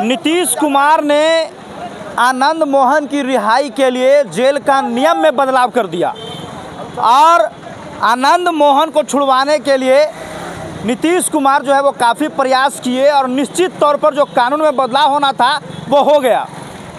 नीतीश कुमार ने आनंद मोहन की रिहाई के लिए जेल का नियम में बदलाव कर दिया और आनंद मोहन को छुड़वाने के लिए नीतीश कुमार जो है वो काफ़ी प्रयास किए और निश्चित तौर पर जो कानून में बदलाव होना था वो हो गया।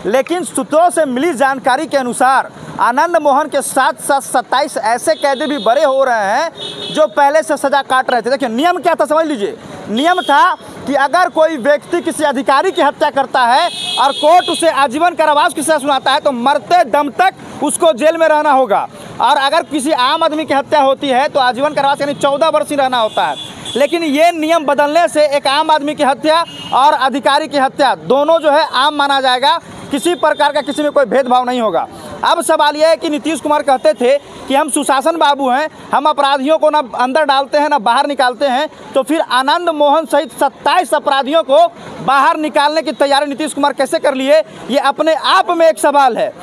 लेकिन सूत्रों से मिली जानकारी के अनुसार आनंद मोहन के साथ साथ 27 ऐसे कैदी भी बरे हो रहे हैं जो पहले से सज़ा काट रहे थे। देखिए नियम क्या था, समझ लीजिए। नियम था कि अगर कोई व्यक्ति किसी अधिकारी की हत्या करता है और कोर्ट उसे आजीवन कारावास की सज़ा सुनाता है तो मरते दम तक उसको जेल में रहना होगा, और अगर किसी आम आदमी की हत्या होती है तो आजीवन कारावास यानी 14 वर्ष ही रहना होता है। लेकिन ये नियम बदलने से एक आम आदमी की हत्या और अधिकारी की हत्या दोनों जो है आम माना जाएगा, किसी प्रकार का किसी में कोई भेदभाव नहीं होगा। अब सवाल यह है कि नीतीश कुमार कहते थे कि हम सुशासन बाबू हैं, हम अपराधियों को ना अंदर डालते हैं ना बाहर निकालते हैं, तो फिर आनंद मोहन सहित 27 अपराधियों को बाहर निकालने की तैयारी नीतीश कुमार कैसे कर लिए, ये अपने आप में एक सवाल है।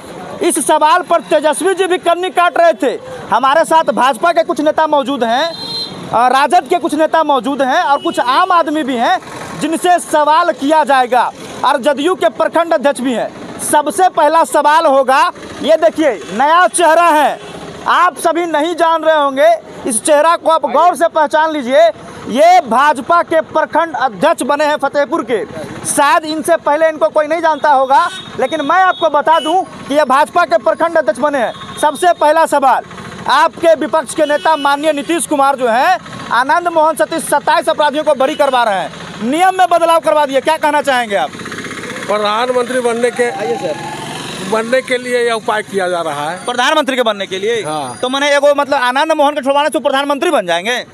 इस सवाल पर तेजस्वी जी भी कन्नी काट रहे थे। हमारे साथ भाजपा के कुछ नेता मौजूद हैं, राजद के कुछ नेता मौजूद हैं और कुछ आम आदमी भी हैं जिनसे सवाल किया जाएगा, और जदयू के प्रखंड अध्यक्ष भी हैं। सबसे पहला सवाल होगा, ये देखिए नया चेहरा है, आप सभी नहीं जान रहे होंगे, इस चेहरा को आप गौर से पहचान लीजिए। ये भाजपा के प्रखंड अध्यक्ष बने हैं फतेहपुर के। शायद इनसे पहले इनको कोई नहीं जानता होगा, लेकिन मैं आपको बता दूं कि ये भाजपा के प्रखंड अध्यक्ष बने हैं। सबसे पहला सवाल, आपके विपक्ष के नेता माननीय नीतीश कुमार जो हैं आनंद मोहन सहित 27 अपराधियों को बरी करवा रहे हैं, नियम में बदलाव करवा दिए, क्या कहना चाहेंगे आप? प्रधानमंत्री बनने के लिए यह उपाय किया जा रहा है। प्रधानमंत्री के बनने के लिए? हाँ। तो मैंने एगो मतलब आनंद मोहन के छुड़वाने से प्रधानमंत्री बन जाएंगे?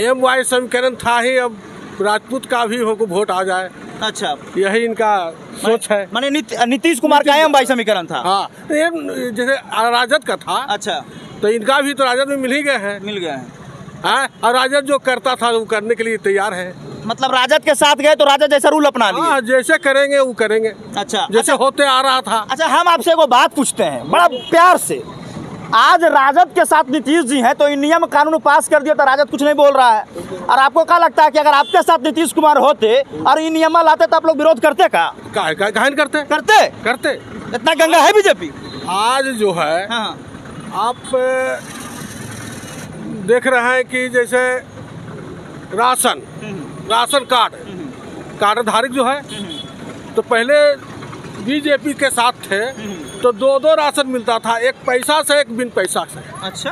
MY समीकरण था ही, अब राजपूत का भी हो वोट आ जाए। अच्छा, यही इनका सोच है। माने नीतीश कुमार का MY समीकरण था। हाँ, जैसे राजद का था। अच्छा, तो इनका भी तो राजद में मिल ही गए हैं। मिल गए हैं। हाँ, और राजद जो करता था वो करने के लिए तैयार है। मतलब राजद के साथ गए तो राजद जैसा रूल अपना लिए। हाँ, जैसे करेंगे वो करेंगे। अच्छा, जैसे होते आ रहा था। अच्छा, हम आपसे एगो बात पूछते हैं बड़ा प्यार से। आज राजद के साथ नीतीश जी हैं तो इन नियम कानून पास कर दिया तो राजद कुछ नहीं बोल रहा है, और आपको क्या लगता है कि अगर आपके साथ नीतीश कुमार होते और इन नियम लाते तो आप लोग विरोध करते? काहे करते। इतना गंगा है बीजेपी? आज जो है, हाँ। आप देख रहे हैं कि जैसे राशन कार्ड धारक जो है, तो पहले बीजेपी के साथ थे तो 2 राशन मिलता था, एक पैसा से एक बिन पैसा से। अच्छा,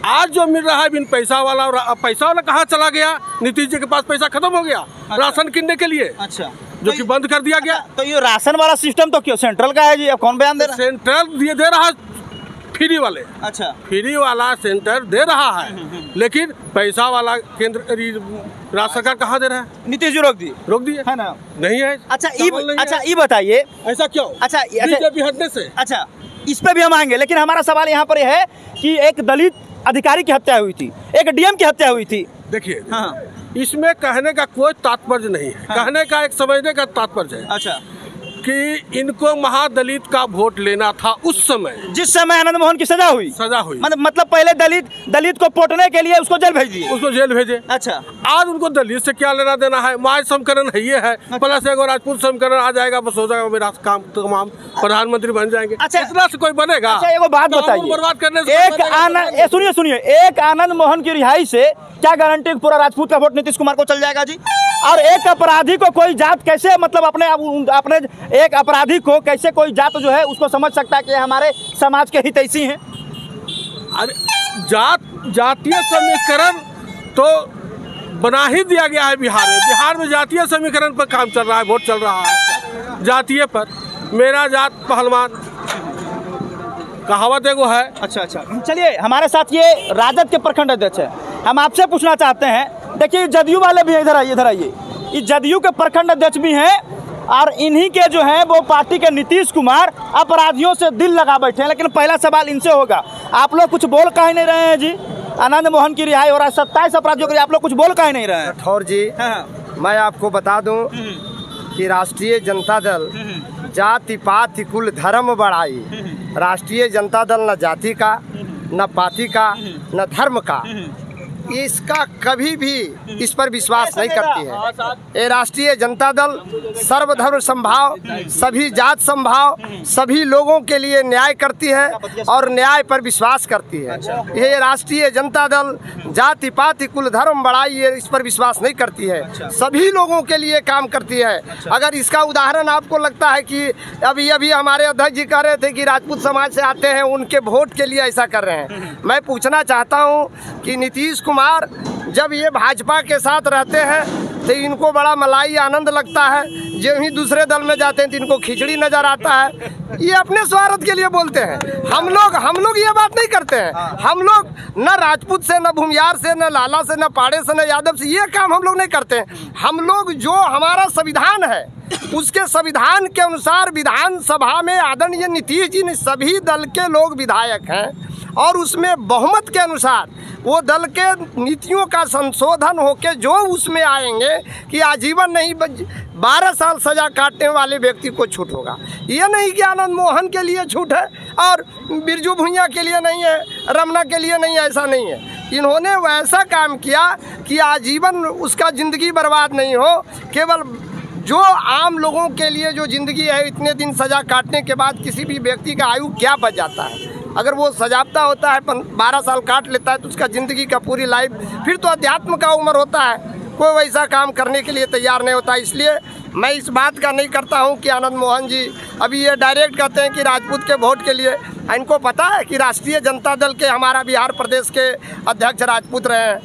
आज जो मिल रहा है बिन पैसा वाला, पैसा वाला कहाँ चला गया? नीतीश जी के पास पैसा खत्म हो गया। अच्छा। राशन किनने के लिए। अच्छा, जो कि बंद कर दिया गया। तो ये राशन वाला सिस्टम तो क्यों सेंट्रल का है जी? अब कौन बयान दे रहा है? सेंट्रल दे रहा है फ्री वाले। अच्छा, फ्री वाला सेंटर दे रहा है, लेकिन पैसा वाला केंद्र राज्य सरकार कहाँ दे रहा है? नीतीश जी रोक दिए है ना? नहीं है। अच्छा, ये बताइए ऐसा क्यों? अच्छा, बीजेपी हटने से। अच्छा, इस पे भी हम आएंगे, लेकिन हमारा सवाल यहाँ पर है कि एक दलित अधिकारी की हत्या हुई थी, एक DM की हत्या हुई थी। देखिए, हाँ, इसमें कहने का कोई तात्पर्य नहीं है। हाँ। कहने का एक समझने का तात्पर्य है। अच्छा, कि इनको महादलित का वोट लेना था उस समय, जिस समय आनंद मोहन की सजा हुई। मतलब पहले दलित को पोटने के लिए उसको जेल भेजे। अच्छा, आज उनको दलित से क्या लेना देना है? माय समीकरण है, ये है। प्लस एगो राजपूत समीकरण आ जाएगा, बस हो जाएगा मेरा काम, तमाम प्रधानमंत्री बन जाएंगे। अच्छा, इतना से कोई बनेगा? अच्छा, एगो बात बताइए, बर्बाद करने से सुनिए, एक आनंद मोहन की रिहाई से क्या गारंटी पूरा राजपूत का वोट नीतीश कुमार को चल जाएगा जी? और एक अपराधी को कोई जात कैसे, मतलब अपने एक अपराधी को कैसे कोई जात जो है उसको समझ सकता है कि हमारे समाज के हितैषी हैं? अरे जातीय समीकरण तो बना ही दिया गया है बिहार में जातीय समीकरण पर काम चल रहा है, वोट चल रहा है जातीय पर। मेरा जात पहलवान कहावत एगो है। अच्छा, चलिए, हमारे साथ ये राजद के प्रखंड अध्यक्ष है, हम आपसे पूछना चाहते हैं। देखिए, जदयू वाले भी इधर आइए, ये जदयू के प्रखंड अध्यक्ष भी हैं, और इन्हीं के जो हैं वो पार्टी के नीतीश कुमार अपराधियों से दिल लगा बैठे हैं। लेकिन पहला सवाल इनसे होगा, आप लोग कुछ बोल काहे नहीं रहे हैं जी? आनंद मोहन की रिहाई हो रहा है, 27 अपराधियों के, आप लोग कुछ बोल काहे नहीं रहे हैं? राठौर जी, मैं आपको बता दूं कि राष्ट्रीय जनता दल जाति पाति कुल धर्म बढ़ाई। राष्ट्रीय जनता दल न जाति का, न पाति का, न धर्म का, इसका कभी भी इस पर विश्वास नहीं करती है। ये राष्ट्रीय जनता दल सर्वधर्म समभाव, सभी जात समभाव, सभी लोगों के लिए न्याय करती है और न्याय पर विश्वास करती है। ये राष्ट्रीय जनता दल जाति पाति कुल धर्म बड़ाई ये इस पर विश्वास नहीं करती है, सभी लोगों के लिए काम करती है। अगर इसका उदाहरण आपको लगता है कि अभी अभी हमारे अध्यक्ष जी कह रहे थे कि राजपूत समाज से आते हैं, उनके वोट के लिए ऐसा कर रहे हैं, मैं पूछना चाहता हूं कि नीतीश कुमार जब ये भाजपा के साथ रहते हैं तो इनको बड़ा मलाई आनंद लगता है, जब ही दूसरे दल में जाते हैं तो इनको खिचड़ी नजर आता है। ये अपने स्वार्थ के लिए बोलते हैं। हम लोग ये बात नहीं करते हैं। हम लोग न राजपूत से, न भूमियार से, न लाला से, न पाड़े से, न यादव से ये काम हम लोग नहीं करते हैं। हम लोग जो हमारा संविधान है उसके संविधान के अनुसार विधानसभा में आदरणीय नीतीश जी ने सभी दल के लोग विधायक हैं और उसमें बहुमत के अनुसार वो दल के नीतियों का संशोधन होके जो उसमें आएंगे कि आजीवन नहीं 12 साल सजा काटने वाले व्यक्ति को छूट होगा। ये नहीं कि आनंद मोहन के लिए छूट है और बिरजू भुइयां के लिए नहीं है, रमना के लिए नहीं है, ऐसा नहीं है। इन्होंने वैसा काम किया कि आजीवन उसका ज़िंदगी बर्बाद नहीं हो, केवल जो आम लोगों के लिए जो ज़िंदगी है इतने दिन सज़ा काटने के बाद किसी भी व्यक्ति का आयु क्या बच जाता है। अगर वो सजाप्ता होता है 12 साल काट लेता है तो उसका ज़िंदगी का पूरी लाइफ, फिर तो अध्यात्म का उम्र होता है, कोई वैसा काम करने के लिए तैयार नहीं होता। इसलिए मैं इस बात का नहीं करता हूं कि आनंद मोहन जी अभी ये डायरेक्ट कहते हैं कि राजपूत के वोट के लिए। इनको पता है कि राष्ट्रीय जनता दल के हमारा बिहार प्रदेश के अध्यक्ष राजपूत रहे हैं,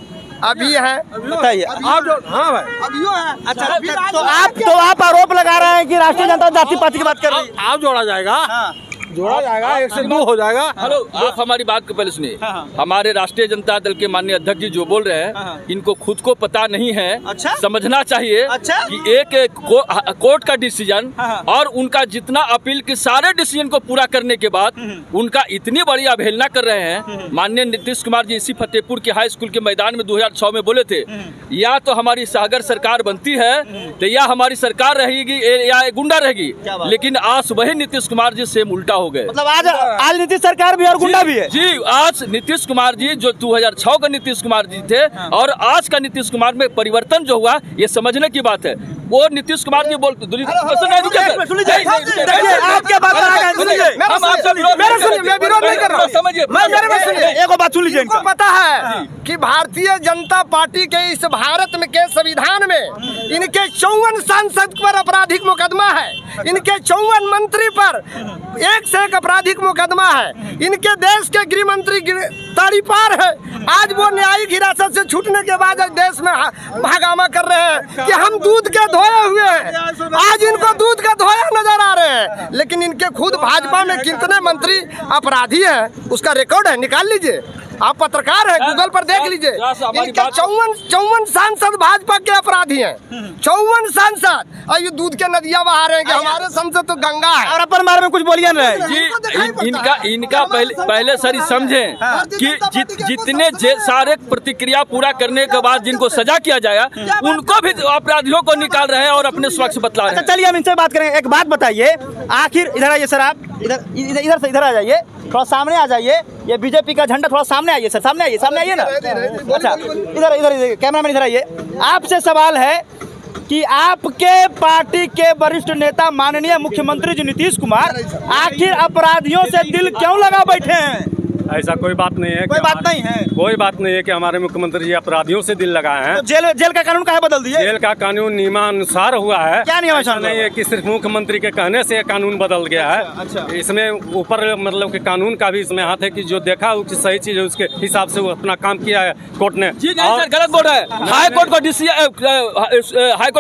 अभी है, बताइए। हाँ भाई अभी है। अच्छा, तो आप आरोप लगा रहे हैं कि राष्ट्रीय जनता जाति पाति की बात कर रही है। आप जोड़ा जाएगा, जोड़ा जाएगा, 1 से 2 हो जाएगा। हेलो, आप हमारी बात को पहले सुनिए। हमारे राष्ट्रीय जनता दल के माननीय अध्यक्ष जी जो बोल रहे हैं इनको खुद को पता नहीं है। अच्छा? समझना चाहिए कि एक कोर्ट का डिसीजन और उनका जितना अपील के सारे डिसीजन को पूरा करने के बाद उनका इतनी बड़ी अवहेलना कर रहे हैं। माननीय नीतीश कुमार जी इसी फतेहपुर के हाई स्कूल के मैदान में 2006 में बोले थे, या तो हमारी सागर सरकार बनती है तो या हमारी सरकार रहेगी या गुंडा रहेगी। लेकिन आज वही नीतीश कुमार जी सेम उल्टा हो गए। मतलब आज नीतीश सरकार भी और गुंडा भी है। जी, आज नीतीश कुमार जी जो 2006 का नीतीश कुमार जी थे और आज का नीतीश कुमार में परिवर्तन जो हुआ ये समझने की बात है। वो नीतीश कुमार जी बोलते पता है कि भारतीय जनता पार्टी के इस भारत में के संविधान में इनके 54 सांसद पर आपराधिक मुकदमा है, इनके 54 मंत्री पर 1 से 1 आपराधिक मुकदमा है, इनके देश के गृह मंत्री ताड़ीपार है। आज वो न्यायिक हिरासत से छूटने के बाद देश में हंगामा कर रहे हैं कि हम दूध के धोए हुए हैं। आज इनको दूध का धोया नजर आ रहे हैं, लेकिन इनके खुद भाजपा में कितने मंत्री अपराधी हैं उसका रिकॉर्ड है, निकाल लीजिए। आप पत्रकार हैं, गूगल पर देख लीजिए। इनके 54 सांसद भाजपा के अपराधी हैं, 54 सांसद, और ये दूध के नदियां बहा रहे हैं कि हमारे संसद तो गंगा है। और अपन बारे में कुछ बोलिए ना जी। इनका पहले सर समझें कि जितने सारे प्रतिक्रिया पूरा करने के बाद जिनको सजा किया जाएगा उनको भी अपराधियों को निकाल रहे हैं और अपने स्वच्छ बतला रहे हैं। चलिए हम इनसे बात करेंगे। एक बात बताइए, आखिर इधर आइए सर, आप इधर से इधर आ जाइए, थोड़ा सामने आ जाइए। ये बीजेपी का झंडा थोड़ा सामने आइए सर, सामने आइए ना। अच्छा, इधर कैमरामैन इधर आइए। आपसे सवाल है कि आपके पार्टी के वरिष्ठ नेता माननीय मुख्यमंत्री जी नीतीश कुमार आखिर अपराधियों से दिल क्यों लगा बैठे हैं? ऐसा कोई बात नहीं है। कोई बात नहीं है। कोई बात नहीं है कि हमारे मुख्यमंत्री जी अपराधियों से दिल लगाए हैं। तो जेल का कानून काहे बदल दिए? जेल का कानून नियमानुसार हुआ है। क्या नियमानुसार नहीं है कि सिर्फ मुख्यमंत्री के कहने से कानून बदल गया है। अच्छा। इसमें ऊपर मतलब कि कानून का भी इसमें हाथ है कि जो देखा उसकी सही चीज है उसके हिसाब से वो अपना काम किया है कोर्ट ने। सर गलत बोल रहा है। हाई कोर्ट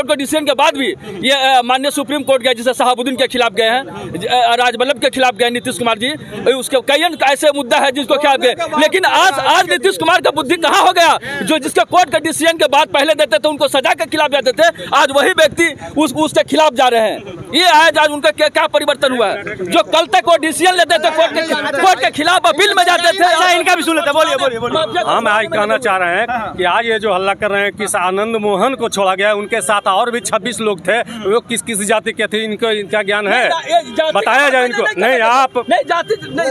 को डिसीजन के बाद भी ये माननीय सुप्रीम कोर्ट गए, जिसे शहाबुद्दीन के खिलाफ गए हैं, राजवल्लभ के खिलाफ गए नीतीश कुमार जी, उसके कई ऐसे मुद्दा है जिसको क्या गए। लेकिन आज नीतीश कुमार का बुद्धि कहाँ हो गया? जो जिसके कोर्ट के डिसीजन के बाद पहले देते थे उनको सजा के खिलाफ जाते थे, आज वही व्यक्ति उसके खिलाफ जा रहे हैं। ये आज उनका क्या परिवर्तन हुआ है? जो कल तक वो डिसीजन लेते थे कोर्ट के खिलाफ अपील में जाते थे। इनका भी सुन लेते। बोलिए। हम आज कहना चाह रहे हैं कि आज ये जो हल्ला कर रहे हैं कि आनंद मोहन को छोड़ा गया, उनके साथ और भी 26 लोग थे, वो किस जाति के थे, इनका ज्ञान है? बताया जाए इनको। नहीं,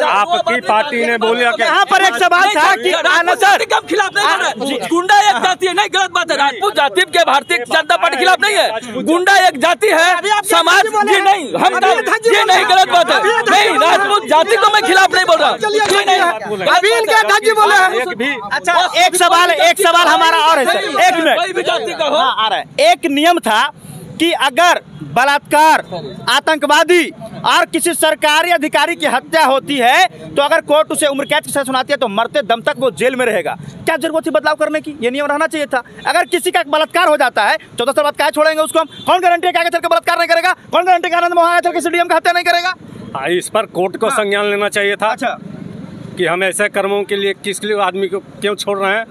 आपकी पार्टी ने बोलिए कि यहाँ पर एक सवाल था कि आनंद सर के हम खिलाफ नहीं बोल रहे। गुंडा एक जाति है, नहीं गलत बात है। राजपूत जाति के भारतीय जनता पार्टी के खिलाफ नहीं है। गुंडा एक जाति है, समाज ये नहीं, हम ये नहीं गलत बात है। नहीं, राजपूत जाति को मैं खिलाफ नहीं बोल रहा। अभी इनके गाजी बोले हैं। अच्छा, एक सवाल हमारा और है सर, एक मिनट हाँ, आ रहा है। एक नियम था कि अगर बलात्कार, आतंकवादी और किसी सरकारी अधिकारी की हत्या होती है तो अगर कोर्ट उसे उम्र कैद की सजा सुनाती है तो मरते दम तक वो जेल में रहेगा। क्या जरूरत थी बदलाव करने की? ये नियम रहना चाहिए था। अगर किसी का बलात्कार हो जाता है 14 साल बाद क्या छोड़ेंगे उसको हम? कौन गारंटी है कि आगे चल के बलात्कार नहीं करेगा? कौन गारंटी है आनंद मोहन आगे चल के सीडीएम का हत्या नहीं करेगा? इस पर कोर्ट को संज्ञान लेना चाहिए था। अच्छा, कि हम ऐसे कर्मों के लिए किस लिए आदमी को क्यों छोड़ रहे हैं।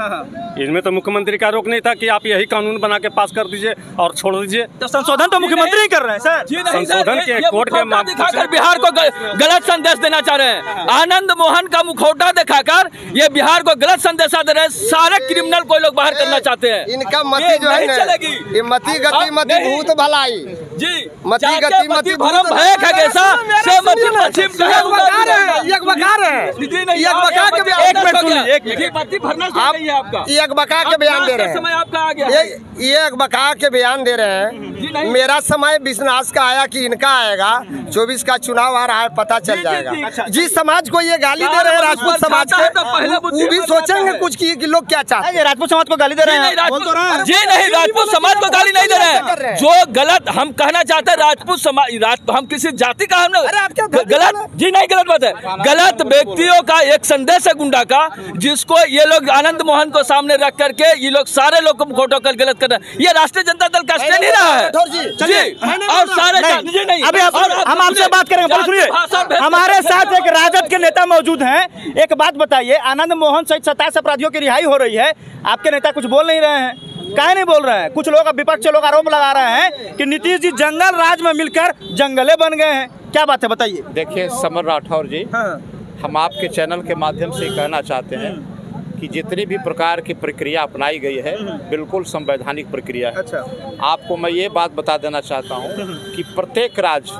इनमें तो मुख्यमंत्री का रोक नहीं था कि आप यही कानून बना के पास कर दीजिए और छोड़ दीजिए। तो संशोधन तो मुख्यमंत्री ही कर रहे हैं सर। संशोधन के कोर्ट के माध्यम से बिहार को गलत संदेश देना चाह रहे हैं। आनंद मोहन का मुखौटा दिखाकर ये बिहार को गलत संदेश दे रहे हैं। सारे क्रिमिनल को लोग बाहर करना चाहते हैं। इनका मति जो है ना, ये मति गति मति भूत भलाई जी, मति गति मति भरम भय है कैसा से मति पश्चिम का एक बकार है एक बका के बयान दे रहे हैं। समय आपका आ गया। ये एक बका के बयान दे रहे हैं। मेरा समय विश्वास का आया कि इनका आएगा। 24 का चुनाव आ रहा है, पता चल जाएगा। जिस समाज को ये गाली दे रहे हैं, राजपूत समाज के, वो भी सोचेंगे कुछ कि लोग क्या चाहते हैं। राजपूत समाज को गाली दे रहे हैं। जी नहीं, राजपूत समाज को गाली नहीं दे रहे हैं। जो गलत हम कहना चाहते हैं, राजपूत समाज, हम किसी जाति का हम गलत जी नहीं, गलत बात है। गलत व्यक्तियों का एक संदेश है गुंडा का, जिसको ये लोग आनंद मोहन को सामने रख करके ये लोग सारे लोग को फोटो कर गलत कर रहे हैं। ये राष्ट्रीय जनता दल का स्टैंड ही रहा है जी। और सारे नहीं, अभी हम आपसे बात करेंगे, पर सुनिए, हमारे साथ एक राजद के नेता मौजूद हैं। एक बात बताइए, आनंद मोहन सहित 27 अपराधियों की रिहाई हो रही है, आपके नेता कुछ बोल नहीं रहे हैं, काहे नहीं बोल रहे हैं? कुछ लोग, विपक्ष के लोग आरोप लगा रहे हैं कि नीतीश जी जंगल राज में मिलकर जंगले बन गए हैं। क्या बात है, बताइए। देखिए समर राठौर जी, हम आपके चैनल के माध्यम से कहना चाहते हैं कि जितनी भी प्रकार की प्रक्रिया अपनाई गई है बिल्कुल संवैधानिक प्रक्रिया है। अच्छा, आपको मैं ये बात बता देना चाहता हूँ कि प्रत्येक राज्य,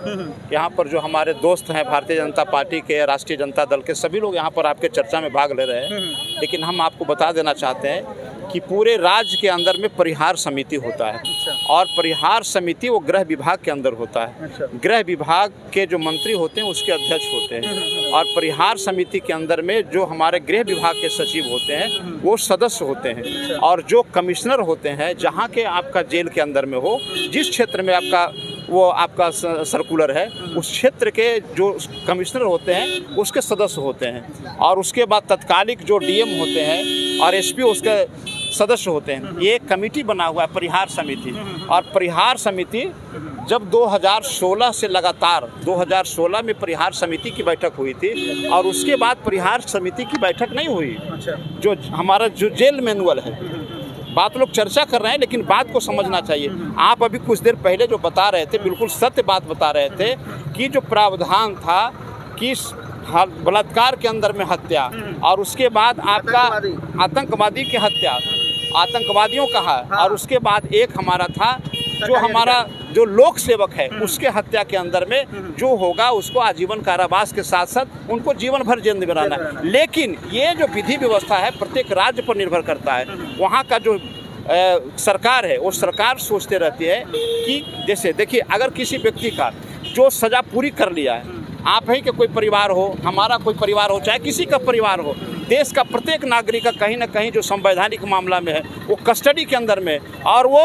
यहाँ पर जो हमारे दोस्त हैं भारतीय जनता पार्टी के, राष्ट्रीय जनता दल के, सभी लोग यहाँ पर आपके चर्चा में भाग ले रहे हैं। लेकिन हम आपको बता देना चाहते हैं कि पूरे राज्य के अंदर में परिहार समिति होता है। और परिहार समिति वो गृह विभाग के अंदर होता है। गृह विभाग के जो मंत्री होते हैं उसके अध्यक्ष होते हैं। और परिहार समिति के अंदर में जो हमारे गृह विभाग के सचिव होते हैं वो सदस्य होते हैं। और जो कमिश्नर होते हैं, जहाँ के आपका जेल के अंदर में हो, जिस क्षेत्र में आपका सर्कुलर है, उस क्षेत्र के जो कमिश्नर होते हैं उसके सदस्य होते हैं। और उसके बाद तत्कालिक जो डीएम होते हैं और एसपी उसके सदस्य होते हैं। ये एक कमेटी बना हुआ है परिहार समिति। और परिहार समिति जब 2016 से लगातार 2016 में परिहार समिति की बैठक हुई थी और उसके बाद परिहार समिति की बैठक नहीं हुई। जो हमारा जो जेल मैनुअल है, बात लोग चर्चा कर रहे हैं लेकिन बात को समझना चाहिए। आप अभी कुछ देर पहले जो बता रहे थे, बिल्कुल सत्य बात बता रहे थे कि जो प्रावधान था कि बलात्कार के अंदर में हत्या और उसके बाद आपका आतंकवादी की हत्या, आतंकवादियों का है, और उसके बाद एक हमारा था जो हमारा जो लोक सेवक है उसके हत्या के अंदर में जो होगा उसको आजीवन कारावास के साथ साथ उनको जीवन भर जेल में रहना है। लेकिन ये जो विधि व्यवस्था है प्रत्येक राज्य पर निर्भर करता है। वहाँ का जो सरकार है वो सरकार सोचते रहती है कि जैसे देखिए, अगर किसी व्यक्ति का जो सज़ा पूरी कर लिया है, आप ही के कोई परिवार हो, हमारा कोई परिवार हो, चाहे किसी का परिवार हो, देश का प्रत्येक नागरिक का कहीं ना कहीं जो संवैधानिक मामला में है वो कस्टडी के अंदर में, और वो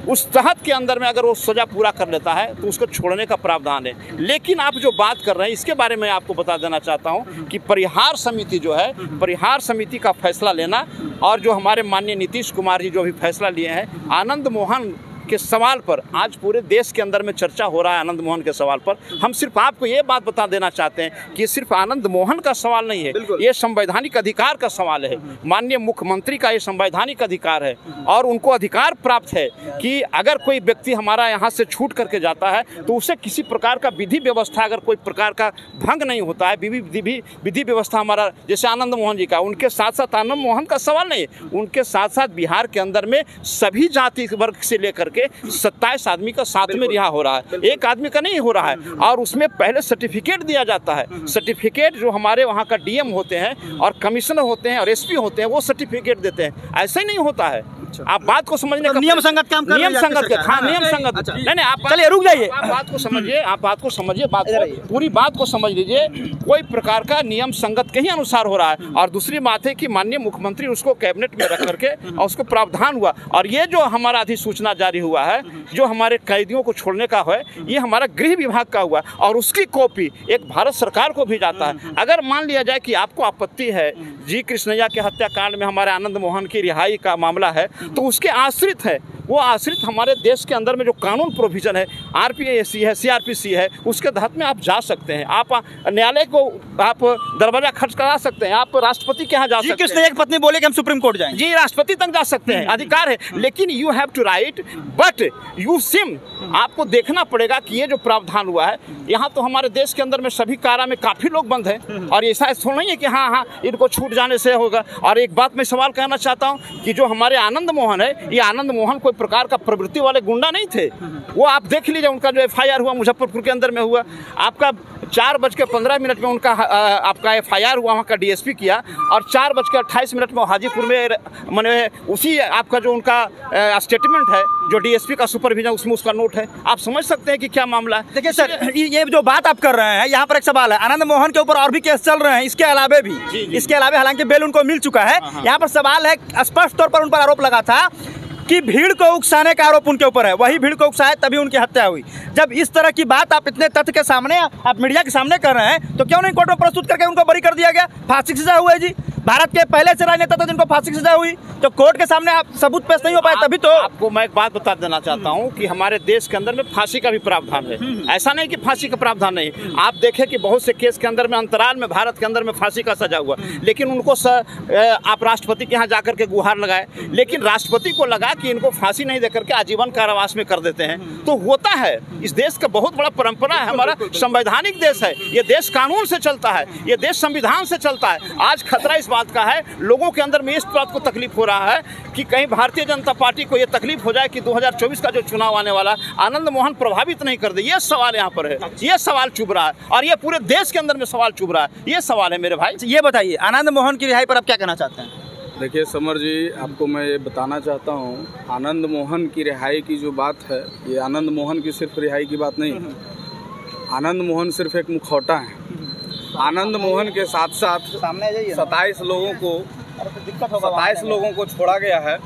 उस तहत के अंदर में अगर वो सज़ा पूरा कर लेता है तो उसको छोड़ने का प्रावधान है। लेकिन आप जो बात कर रहे हैं इसके बारे में आपको बता देना चाहता हूं कि परिहार समिति जो है, परिहार समिति का फैसला लेना, और जो हमारे माननीय नीतीश कुमार जी जो भी फैसला लिए हैं आनंद मोहन के सवाल पर, आज पूरे देश के अंदर में चर्चा हो रहा है आनंद मोहन के सवाल पर। हम सिर्फ आपको ये बात बता देना चाहते हैं कि सिर्फ आनंद मोहन का सवाल नहीं है, ये संवैधानिक अधिकार का सवाल है। माननीय मुख्यमंत्री का ये संवैधानिक अधिकार है और उनको अधिकार प्राप्त है कि अगर कोई व्यक्ति हमारा यहाँ से छूट करके जाता है तो उसे किसी प्रकार का विधि व्यवस्था, अगर कोई प्रकार का भंग नहीं होता है, विधि व्यवस्था हमारा जैसे आनंद मोहन जी का, उनके साथ साथ आनंद मोहन का सवाल नहीं है, उनके साथ साथ बिहार के अंदर में सभी जाति वर्ग से लेकर के के 27 आदमी का साथ में रिहा हो रहा है, एक आदमी का नहीं हो रहा है। और उसमें पहले सर्टिफिकेट दिया जाता है। सर्टिफिकेट जो हमारे वहाँ का डीएम होते हैं और कमिश्नर होते हैं और एसपी होते हैं, वो सर्टिफिकेट देते हैं। ऐसा ही नहीं होता है। आप बात को समझने का नियम संगत काम कर रहे हैं, नियम संगत, हाँ नियम संगत। नहीं आप चलिए रुक जाइए, आप बात को समझिए, आप बात को समझिए, पूरी बात को समझ लीजिए। कोई प्रकार का नियम संगत के ही अनुसार हो रहा है। और दूसरी बात है कि माननीय मुख्यमंत्री उसको कैबिनेट में रख करके और उसको प्रावधान हुआ। और ये जो हमारा अधिसूचना जारी हुआ है, जो हमारे कैदियों को छोड़ने का है, ये हमारा गृह विभाग का हुआ और उसकी कॉपी एक भारत सरकार को भी जाता है। अगर मान लिया जाए कि आपको आपत्ति है जी कृष्णैया के हत्याकांड में हमारे आनंद मोहन की रिहाई का मामला है, तो उसके आश्रित है, वो आश्रित हमारे देश के अंदर में जो कानून प्रोविजन है, आरपीसी है, सीआरपीसी है, उसके तहत में आप जा सकते हैं। आप न्यायालय को आप दरवाजा खर्च करा सकते हैं, आप राष्ट्रपति के यहाँ जा सकते हैं। कृष्ण एक पत्नी बोले कि हम सुप्रीम कोर्ट जाएंगे, जी राष्ट्रपति तक जा सकते हैं, अधिकार है। लेकिन you have to write, but you seem, आपको देखना पड़ेगा कि ये जो प्रावधान हुआ है, यहाँ तो हमारे देश के अंदर में सभी कारा में काफी लोग बंद हैं और ऐसा थोड़ा नहीं है कि हाँ इनको छूट जाने से होगा। और एक बात मैं सवाल कहना चाहता हूँ कि जो हमारे आनंद मोहन है, ये आनंद मोहन कोई प्रकार का प्रवृत्ति वाले गुंडा नहीं थे। वो आप देख लीजिए, उनका जो FIR हुआ मुजफ्फरपुर के अंदर में हुआ, आपका 4:15 में उनका आपका FIR हुआ, वहाँ का DSP किया, और 4:28 में हाजीपुर में मैंने उसी आपका जो उनका स्टेटमेंट है, जो DSP का सुपरविजन, उसमें उसका नोट है। आप समझ सकते हैं कि क्या मामला है। देखिए सर, ये जो बात आप कर रहे हैं, यहाँ पर एक सवाल है, आनंद मोहन के ऊपर और भी केस चल रहे हैं, इसके अलावे भी, इसके अलावे हालांकि बेल उनको मिल चुका है। यहाँ पर सवाल है, स्पष्ट तौर पर उन पर आरोप लगा था कि भीड़ को उकसाने का आरोप उनके ऊपर है, वही भीड़ को उकसाए तभी उनकी हत्या हुई। जब इस तरह की बात आप इतने तथ्य के सामने, आप मीडिया के सामने कर रहे हैं, तो क्यों नहीं कोर्ट में प्रस्तुत करके उनको बरी कर दिया गया? फांसी की सजा हुई है जी, भारत के पहले से राजनेता था जिनको फांसी की सजा हुई, तो कोर्ट के सामने आप सबूत पेश नहीं हो पाए, तभी तो। आपको मैं एक बात बता देना चाहता हूं कि हमारे देश के अंदर में फांसी का भी प्रावधान है। ऐसा नहीं कि फांसी का प्रावधान नहीं। आप देखें कि बहुत से केस के अंदर में अंतराल में भारत के अंदर में फांसी का सजा हुआ, लेकिन उनको आप राष्ट्रपति के यहाँ जाकर के गुहार लगाए, लेकिन राष्ट्रपति को लगा कि इनको फांसी नहीं देकर के आजीवन कारावास में कर देते हैं। तो होता है, इस देश का बहुत बड़ा परंपरा है, हमारा संवैधानिक देश है, ये देश कानून से चलता है, ये देश संविधान से चलता है। आज खतरा इस बात का है, लोगों के अंदर में इस बात को तकलीफ हो रहा है कि कहीं भारतीय जनता पार्टी को ये तकलीफ हो जाए कि 2024 का जो चुनाव आने वाला, आनंद मोहन प्रभावित नहीं कर दे। ये सवाल यहाँ पर है, ये सवाल चुभ रहा है, और ये पूरे देश के अंदर में सवाल चुभ रहा है। ये सवाल है मेरे भाई। ये बताइए, आनंद मोहन की रिहाई पर आप क्या कहना चाहते हैं? देखिए समर जी, आपको मैं ये बताना चाहता हूँ, आनंद मोहन की रिहाई की जो बात है, ये आनंद मोहन की सिर्फ रिहाई की बात नहीं है। आनंद मोहन सिर्फ एक मुखौटा है। आनंद मोहन के साथ साथ 27 लोगों को छोड़ा गया है,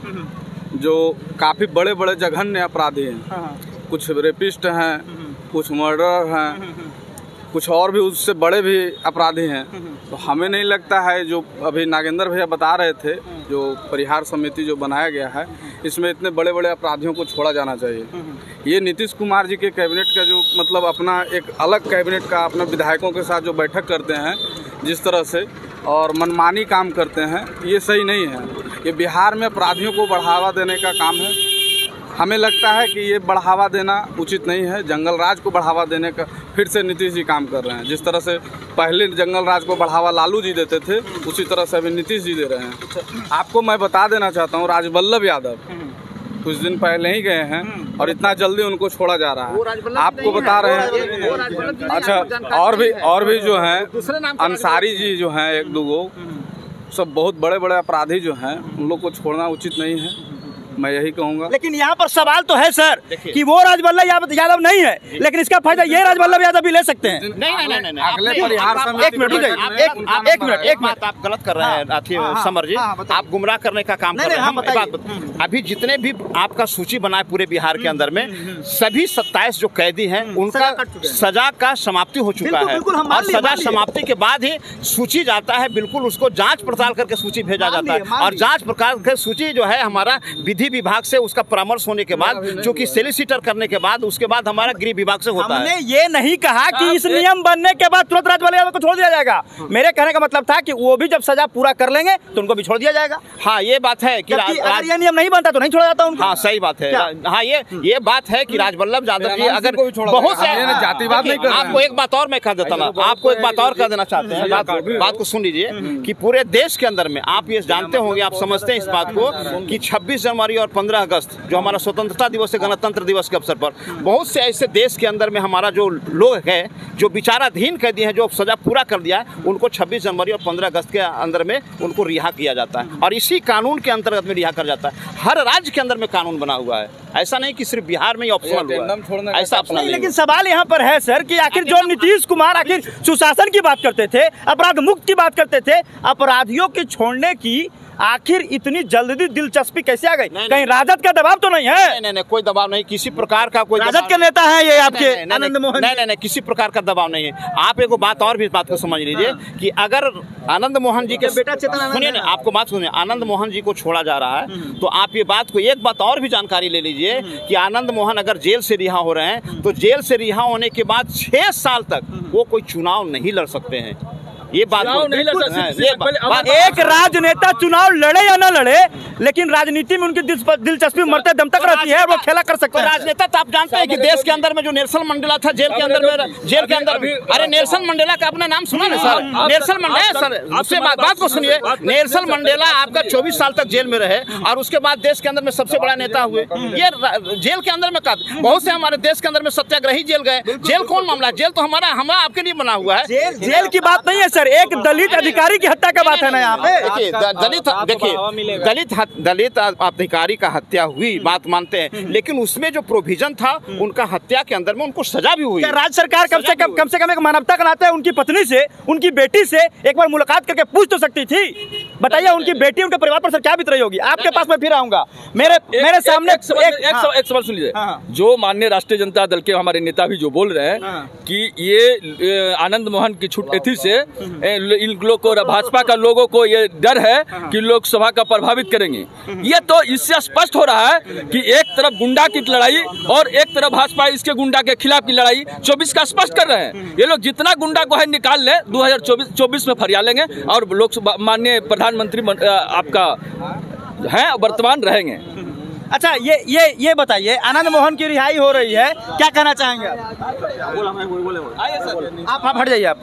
जो काफ़ी बड़े बड़े जघन्य अपराधी हैं। कुछ रेपिस्ट हैं, कुछ मर्डर हैं, कुछ और भी उससे बड़े भी अपराधी हैं। तो हमें नहीं लगता है, जो अभी नागेंद्र भैया बता रहे थे, जो परिहार समिति जो बनाया गया है, इसमें इतने बड़े बड़े अपराधियों को छोड़ा जाना चाहिए। ये नीतीश कुमार जी के कैबिनेट का जो मतलब अपना एक अलग कैबिनेट का अपना विधायकों के साथ जो बैठक करते हैं जिस तरह से, और मनमानी काम करते हैं, ये सही नहीं है। ये बिहार में अपराधियों को बढ़ावा देने का काम है। हमें लगता है कि ये बढ़ावा देना उचित नहीं है। जंगल राज को बढ़ावा देने का फिर से नीतीश जी काम कर रहे हैं। जिस तरह से पहले जंगल राज को बढ़ावा लालू जी देते थे, उसी तरह से अभी नीतीश जी दे रहे हैं। आपको मैं बता देना चाहता हूँ, राजवल्लभ यादव कुछ दिन पहले ही गए हैं और इतना जल्दी उनको छोड़ा जा रहा है। आपको बता रहे हैं। अच्छा, और भी जो हैं अंसारी जी जो हैं, एक दो सब बहुत बड़े बड़े अपराधी जो हैं, उन लोग को छोड़ना उचित नहीं है, मैं यही कहूँगा। लेकिन यहाँ पर सवाल तो है सर कि वो राजवल्लभ यादव नहीं है, लेकिन इसका फायदा ये राजवल्लभ यादव भी ले सकते हैं। नहीं, अगले परिहार समिति एक बात आप गलत कर रहे हैं समर जी, आप गुमराह करने का काम कर रहे हैं। अभी जितने भी आपका सूची बना है पूरे बिहार के अंदर में, सभी 27 जो कैदी हैं, उनका सजा का समाप्ति हो चुका है, और सजा समाप्ति के बाद ही सूची जाता है, बिल्कुल उसको जांच पड़ताल करके सूची भेजा जाता है, और जांच पड़ताल के सूची जो है हमारा विधि विभाग से उसका परामर्श होने के बाद, जो कि सोलिसिटर करने के बाद, उसके बाद हमारा गृह विभाग से होता है। हमने ये नहीं कहा कि इस नियम बनने के बाद तुरंत राजवल्लभ यादव को छोड़ दिया जाएगा। मेरे कहने का मतलब था कि वो भी जब सजा पूरा कर लेंगे तो उनको भी छोड़ दिया जाएगा। हाँ, ये बात है कि अगर ये नियम नहीं बनता तो नहीं छोड़ा जाता उनको। हाँ, सही बात है। हाँ, ये बात है कि राजवल्लभ यादव जी अगर बहुत से जातिवाद नहीं कर रहे हैं। आपको एक बात और मैं कह देता ना, आपको एक बात और कह देना चाहते हैं, बात को सुन लीजिए कि पूरे देश के अंदर में आप ये जानते होंगे, आप समझते हैं इस बात को कि 26 जनवरी जनवरी और 15 अगस्त जो हमारा स्वतंत्रता दिवस है, गणतंत्र दिवस के अवसर पर बहुत से ऐसे देश के अंदर में हमारा जो लोग हैं जो विचाराधीन कैदी हैं, जो सजा पूरा कर दिया है, उनको 26 जनवरी और 15 अगस्त के अंदर में उनको रिहा किया जाता है और इसी कानून के अंतर्गत में रिहा कर जाता है। हर राज्य के अंदर में कानून बना हुआ है, ऐसा नहीं कि सिर्फ बिहार में ही ऑप्शनल हुआ है, ऐसा ऑप्शनल नहीं। लेकिन सवाल यहाँ पर है सर कि आखिर जो नीतीश कुमार आखिर सुशासन की बात करते थे, अपराध मुक्त की बात करते थे, अपराधियों की छोड़ने की आखिर इतनी जल्दी दिलचस्पी कैसे आ गई? कहीं राजद का दबाव तो नहीं है? नहीं, कोई दबाव नहीं, किसी प्रकार का कोई राजद के नेता हैं ये आपके आनंद मोहन? नहीं, किसी प्रकार का दबाव नहीं है। आप एक बात और भी बात को समझ लीजिए कि अगर आनंद मोहन जी के बेटा सुनिए ना, आपको बात सुनिए, आनंद मोहन जी को छोड़ा जा रहा है तो आप ये बात को एक बात और भी जानकारी ले लीजिए कि आनंद मोहन अगर जेल से रिहा हो रहे हैं तो जेल से रिहा होने के बाद 6 साल तक वो कोई चुनाव नहीं लड़ सकते हैं। ये बात नहीं लड़ सकते। एक राजनेता चुनाव लड़े या ना लड़े, लेकिन राजनीति में उनकी दिलचस्पी मरते दम तक रहती है, वो खेला कर सकते हैं। राजनेता तो आप जानते हैं कि देश के अंदर में जो नेल्सन मंडेला था जेल के अंदर अरे नेल्सन मंडेला का अपना नाम सुना ना सर? नेल्सन मंडेला सर, उससे बात को सुनिए, नेल्सन मंडेला आपका 24 साल तक जेल में रहे और उसके बाद देश के अंदर में सबसे बड़ा नेता हुए। ये जेल के अंदर में बहुत से हमारे देश के अंदर में सत्याग्रही जेल गए। जेल कौन मामला है? जेल तो हमारा आपके लिए बना हुआ है। जेल की बात नहीं है सर, एक दलित अधिकारी की हत्या का बात है ना यहाँ पे। दलित अधिकारी का हत्या हुई, बात मानते हैं, लेकिन उसमें जो प्रोविजन था उनका हत्या के अंदर में उनको सजा भी हुई। राज्य सरकार कम से कम एक मानवता का नाते उनकी पत्नी से, उनकी बेटी से एक बार मुलाकात करके पूछ तो सकती थी। बताइए उनकी बेटी, उनके परिवार पर सर क्या बीत रही होगी? आपके पास मैं फिर आऊंगा, मेरे सामने एक सवाल सुन लीजिए। जो माननीय राष्ट्रीय जनता दल के हमारे नेता भी जो बोल रहे हैं कि ये आनंद मोहन की छुट्टी से इन लोग को, भाजपा का लोगों को ये डर है कि लोकसभा का प्रभावित करेंगे। ये तो इससे स्पष्ट हो रहा है कि एक तरफ गुंडा की लड़ाई और एक तरफ भाजपा इसके गुंडा के खिलाफ की लड़ाई 24 का स्पष्ट कर रहे हैं। ये लोग जितना गुंडा को है निकाल ले, 2024 में फरिया लेंगे और लोकसभा माननीय प्रधानमंत्री आपका है वर्तमान रहेंगे। अच्छा, ये बताइए, आनंद मोहन की रिहाई हो रही है, क्या कहना चाहेंगे? आप हट जाइए। आप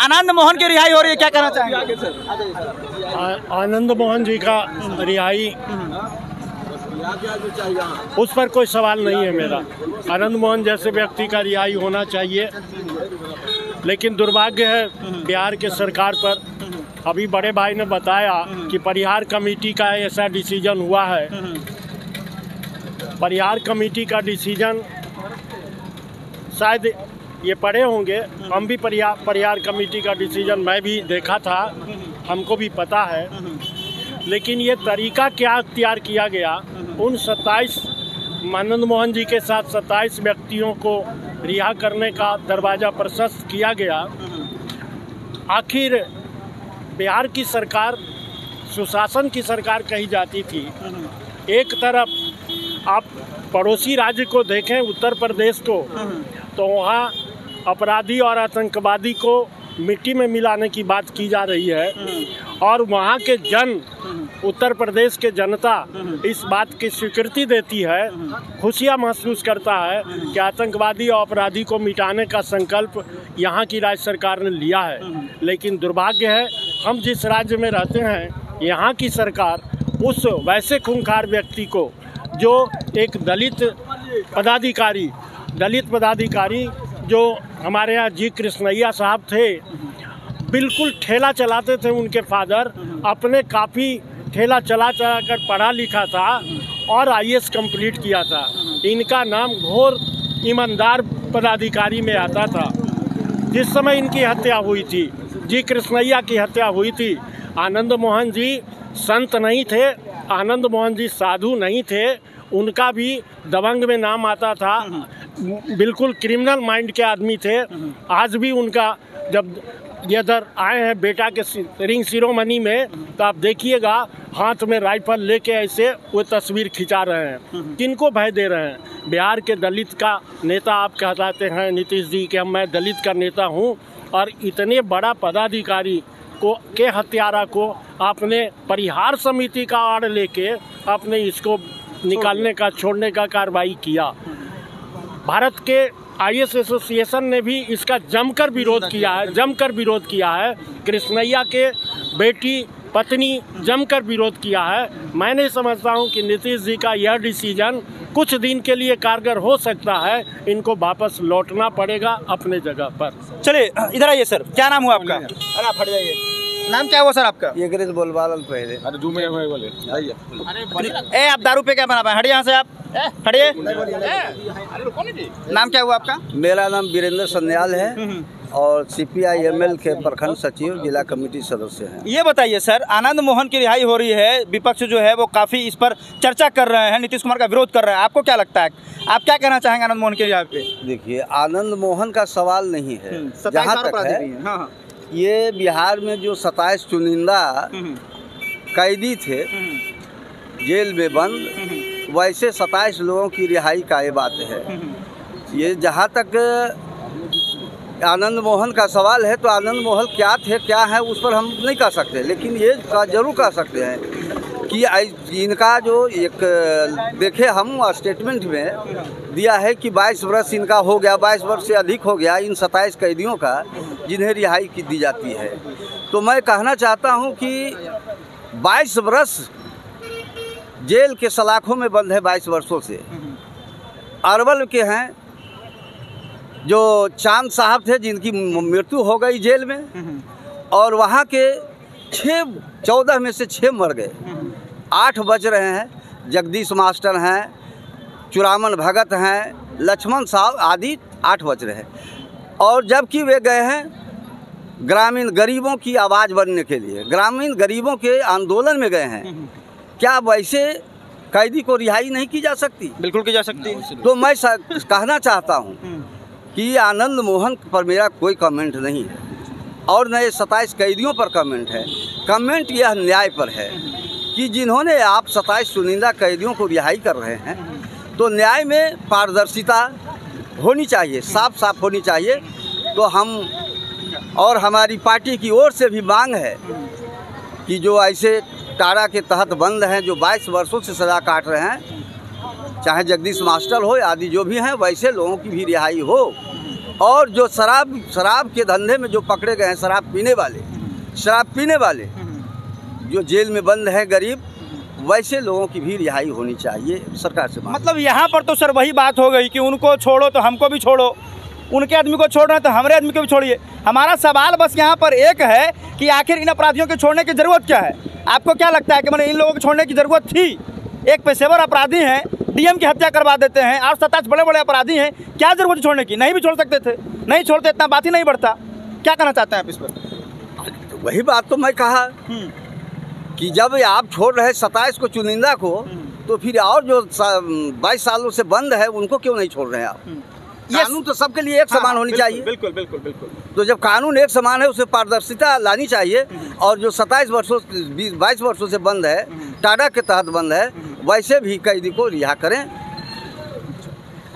आनंद मोहन की रिहाई हो रही है, क्या कहना चाहेंगे? आनंद मोहन जी का रिहाई, उस पर कोई सवाल नहीं है मेरा। आनंद मोहन जैसे व्यक्ति का रिहाई होना चाहिए, लेकिन दुर्भाग्य है बिहार के सरकार पर। अभी बड़े भाई ने बताया कि परिहार कमेटी का ऐसा डिसीजन हुआ है। परिहार कमेटी का डिसीजन शायद ये पढ़े होंगे, हम भी परिहार कमेटी का डिसीजन मैं भी देखा था, हमको भी पता है। लेकिन ये तरीका क्या अख्तियार किया गया, उन 27 आनंद मोहन जी के साथ 27 व्यक्तियों को रिहा करने का दरवाज़ा प्रशस्त किया गया। आखिर बिहार की सरकार सुशासन की सरकार कही जाती थी। एक तरफ आप पड़ोसी राज्य को देखें, उत्तर प्रदेश को, तो वहाँ अपराधी और आतंकवादी को मिट्टी में मिलाने की बात की जा रही है और वहाँ के उत्तर प्रदेश के जनता इस बात की स्वीकृति देती है, खुशियाँ महसूस करता है कि आतंकवादी और अपराधी को मिटाने का संकल्प यहाँ की राज्य सरकार ने लिया है। लेकिन दुर्भाग्य है, हम जिस राज्य में रहते हैं, यहाँ की सरकार उस वैसे खूंखार व्यक्ति को, जो एक दलित पदाधिकारी जो हमारे यहाँ जी कृष्णैया साहब थे, बिल्कुल ठेला चलाते थे। उनके फादर अपने काफ़ी ठेला चला कर पढ़ा लिखा था और IAS कंप्लीट किया था। इनका नाम घोर ईमानदार पदाधिकारी में आता था। जिस समय इनकी हत्या हुई थी, जी कृष्णैया की हत्या हुई थी, आनंद मोहन जी संत नहीं थे, आनंद मोहन जी साधु नहीं थे, उनका भी दबंग में नाम आता था, बिल्कुल क्रिमिनल माइंड के आदमी थे। आज भी उनका जब इधर आए हैं बेटा के रिंग सिरोमनी में, तो आप देखिएगा हाथ में राइफल लेके ऐसे वो तस्वीर खिंचा रहे हैं। किनको भय दे रहे हैं? बिहार के दलित का नेता आप कहलाते हैं नीतीश जी कि मैं दलित का नेता हूं, और इतने बड़ा पदाधिकारी के हत्यारा को आपने परिहार समिति का आड़ लेके आपने इसको निकालने का, छोड़ने का कार्रवाई किया। भारत के IAS एसोसिएशन ने भी इसका जमकर विरोध किया है। कृष्णैया के बेटी पत्नी जमकर विरोध किया है। मैं नहीं समझता हूं कि नीतीश जी का यह डिसीजन कुछ दिन के लिए कारगर हो सकता है। इनको वापस लौटना पड़ेगा अपने जगह पर। चलिए इधर आइए सर, क्या नाम हुआ आपका? अरे आप हट जाइए। नाम क्या हुआ सर आपका? ये ग्रेस बोलबाल पहले। ए आप दारू पे क्या बना पाए? हटिए यहाँ से, आप हटिए। नाम क्या हुआ आपका? मेरा नाम वीरेंद्र सन्याल है और CPI-ML के प्रखंड सचिव, जिला कमेटी सदस्य हैं। ये बताइए सर, आनंद मोहन की रिहाई हो रही है, विपक्ष जो है वो काफ़ी इस पर चर्चा कर रहे हैं, नीतीश कुमार का विरोध कर रहे हैं, आपको क्या लगता है? आप क्या कहना चाहेंगे आनंद मोहन की रिहाई पे? देखिए, आनंद मोहन का सवाल नहीं है। जहाँ तक है, ये बिहार में जो 27 चुनिंदा कैदी थे जेल में बंद, वैसे 27 लोगों की रिहाई का ये बात है। ये जहाँ तक आनंद मोहन का सवाल है, तो आनंद मोहन क्या थे क्या है उस पर हम नहीं कह सकते, लेकिन ये जरूर कह सकते हैं कि इनका जो एक देखे हम स्टेटमेंट में दिया है कि 22 वर्ष इनका हो गया, 22 वर्ष से अधिक हो गया इन 27 कैदियों का जिन्हें रिहाई की दी जाती है। तो मैं कहना चाहता हूं कि 22 वर्ष जेल के सलाखों में बंद है, 22 वर्षों से। अरवल के हैं जो चांद साहब थे जिनकी मृत्यु हो गई जेल में, और वहाँ के 14 में से 6 मर गए, 8 बच रहे हैं। जगदीश मास्टर हैं, चुरामन भगत हैं, लक्ष्मण साहब आदि 8 बच रहे हैं। और जबकि वे गए हैं ग्रामीण गरीबों की आवाज़ बनने के लिए, ग्रामीण गरीबों के आंदोलन में गए हैं। क्या वैसे कैदी को रिहाई नहीं की जा सकती? बिल्कुल की जा सकती। तो मैं कहना चाहता हूँ कि आनंद मोहन पर मेरा कोई कमेंट नहीं है और न ये 27 कैदियों पर कमेंट है। कमेंट यह न्याय पर है कि जिन्होंने आप 27 चुनिंदा कैदियों को रिहाई कर रहे हैं, तो न्याय में पारदर्शिता होनी चाहिए, साफ साफ होनी चाहिए। तो हम और हमारी पार्टी की ओर से भी मांग है कि जो ऐसे टारा के तहत बंद हैं, जो 22 वर्षों से सज़ा काट रहे हैं, चाहे जगदीश मास्टर हो आदि जो भी हैं, वैसे लोगों की भी रिहाई हो। और जो शराब के धंधे में जो पकड़े गए हैं, शराब पीने वाले जो जेल में बंद हैं गरीब, वैसे लोगों की भी रिहाई होनी चाहिए सरकार से। मतलब यहाँ पर तो सर वही बात हो गई कि उनको छोड़ो तो हमको भी छोड़ो, उनके आदमी को छोड़ रहे हैं तो हमारे आदमी को भी छोड़िए। हमारा सवाल बस यहाँ पर एक है कि आखिर इन अपराधियों को छोड़ने की ज़रूरत क्या है? आपको क्या लगता है कि मैंने इन लोगों को छोड़ने की ज़रूरत थी? एक पेशेवर अपराधी हैं, DM की हत्या करवा देते हैं, और 27 बड़े बड़े अपराधी हैं, क्या ज़रूरत छोड़ने की? नहीं भी छोड़ सकते थे, नहीं छोड़ते, इतना बात ही नहीं बढ़ता। क्या कहना चाहते हैं आप इस पर? वही बात तो मैं कहा कि जब आप छोड़ रहे 27 को चुनिंदा को, तो फिर और जो 22 सालों से बंद है उनको क्यों नहीं छोड़ रहे हैं आप? कानून तो सबके लिए एक समान होनी चाहिए। बिल्कुल बिल्कुल बिल्कुल। तो जब कानून एक समान है, उसे पारदर्शिता लानी चाहिए। और जो 22 वर्षों से बंद है, टाडा के तहत बंद है, वैसे भी कैदी को रिहा करें।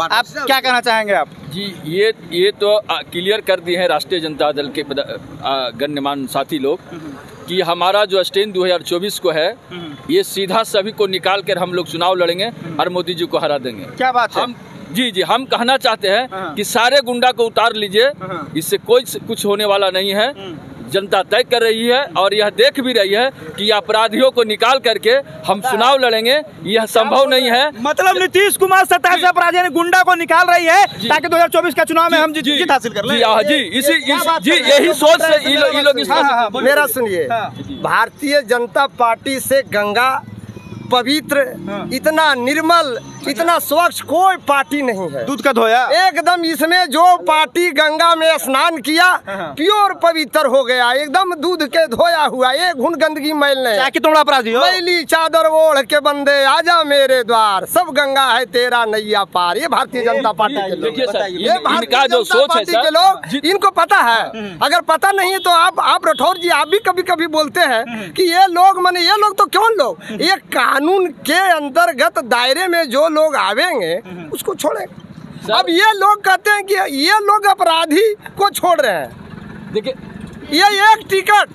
आप क्या कहना चाहेंगे आप? जी, ये तो क्लियर कर दिए हैं राष्ट्रीय जनता दल के गण्यमान्य साथी लोग कि हमारा जो स्टैंड 2024 को है, ये सीधा सभी को निकाल कर हम लोग चुनाव लड़ेंगे और मोदी जी को हरा देंगे। क्या बात है? जी, हम कहना चाहते हैं कि सारे गुंडा को उतार लीजिए, इससे कोई कुछ होने वाला नहीं है। जनता तय कर रही है और यह देख भी रही है कि अपराधियों को निकाल करके हम चुनाव लड़ेंगे, यह संभव नहीं है। मतलब नीतीश कुमार 27 अपराधियों ने गुंडा को निकाल रही है ताकि 2024 का चुनाव में हम जीत हासिल कर लें। यही सोच से ये लोग। मेरा सुनिए, भारतीय जनता पार्टी से गंगा पवित्र, इतना निर्मल, इतना स्वच्छ कोई पार्टी नहीं है। दूध का धोया एकदम, इसमें जो पार्टी गंगा में स्नान किया प्योर पवित्र हो गया, एकदम दूध के धोया हुआ, एक घूंट गंदगी मैल नहीं। कि तुम अपराधी हो? मैली चादर ओढ़ के बंदे आजा मेरे द्वार, सब गंगा है तेरा नैया पार। ये भारतीय जनता पार्टी के लोग, ये भारतीय जनता पार्टी के लोग, इनको पता है। अगर पता नहीं है तो आप राठौर जी, आप भी कभी कभी बोलते हैं कि ये लोग माने, ये लोग तो कौन लोग? ये कानून के अंतर्गत दायरे में जो लोग आवेंगे उसको छोड़ेंगे। अब ये लोग कहते हैं कि ये लोग अपराधी को छोड़ रहे हैं। देखिए, ये एक टिकट,